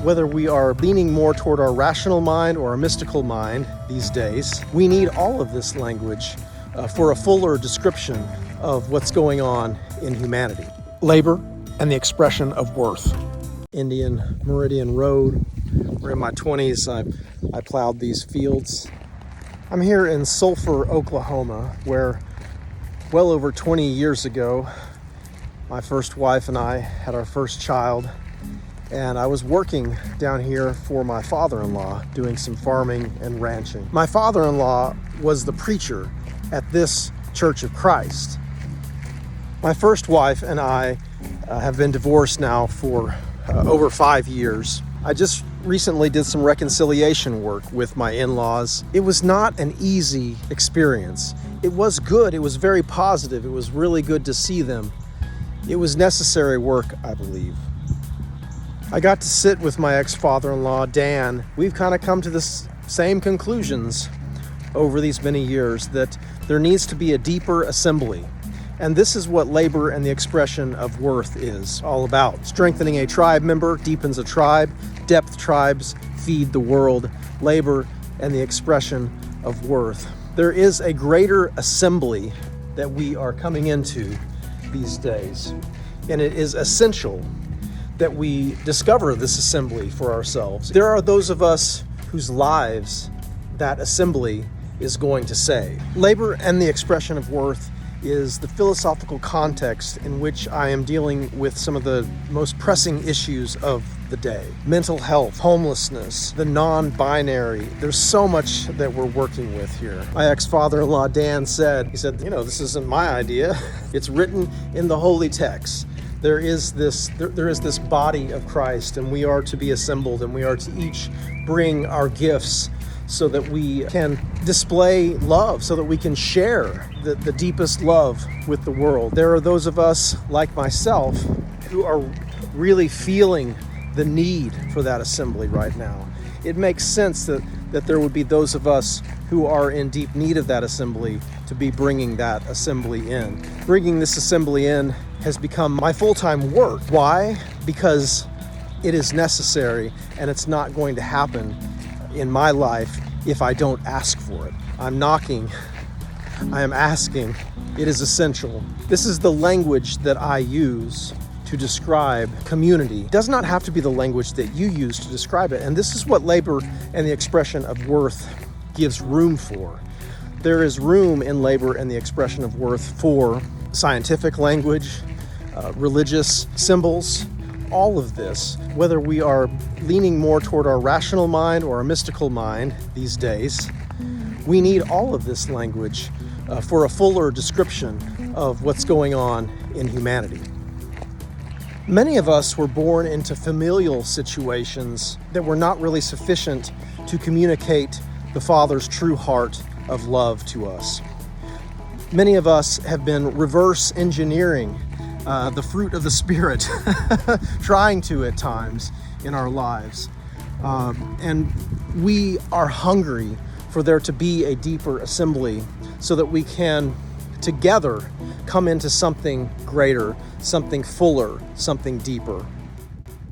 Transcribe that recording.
Whether we are leaning more toward our rational mind or our mystical mind these days, we need all of this language for a fuller description of what's going on in humanity. Labor and the expression of worth. Indian Meridian Road. We're in my 20s. I plowed these fields. I'm here in Sulphur, Oklahoma, where well over 20 years ago, my first wife and I had our first child, and I was working down here for my father-in-law, doing some farming and ranching. My father-in-law was the preacher at this Church of Christ. My first wife and I have been divorced now for over 5 years. I just recently did some reconciliation work with my in-laws. It was not an easy experience. It was good. It was very positive. It was really good to see them. It was necessary work, I believe. I got to sit with my ex-father-in-law, Dan. We've kind of come to the same conclusions over these many years, that there needs to be a deeper assembly. And this is what labor and the expression of worth is all about. Strengthening a tribe member deepens a tribe. Depth tribes feed the world. Labor and the expression of worth. There is a greater assembly that we are coming into these days. And it is essential that we discover this assembly for ourselves. There are those of us whose lives that assembly is going to save. Labor and the expression of worth is the philosophical context in which I am dealing with some of the most pressing issues of the day. Mental health, homelessness, the non-binary. There's so much that we're working with here. My ex-father-in-law, Dan, said, this isn't my idea. It's written in the holy text. There is this body of Christ, and we are to be assembled, and we are to each bring our gifts so that we can display love, so that we can share the deepest love with the world. There are those of us, like myself, who are really feeling the need for that assembly right now. It makes sense that there would be those of us who are in deep need of that assembly to be bringing that assembly in. Bringing this assembly in has become my full-time work. Why? Because it is necessary, and it's not going to happen in my life if I don't ask for it. I'm knocking. I am asking. It is essential. This is the language that I use to describe community. It does not have to be the language that you use to describe it. And this is what labor and the expression of worth gives room for. There is room in labor and the expression of worth for scientific language, religious symbols, all of this. Whether we are leaning more toward our rational mind or our mystical mind these days, we need all of this language for a fuller description of what's going on in humanity. Many of us were born into familial situations that were not really sufficient to communicate the Father's true heart of love to us. Many of us have been reverse engineering the fruit of the Spirit, trying to at times in our lives. And we are hungry for there to be a deeper assembly so that we can together come into something greater, something fuller, something deeper.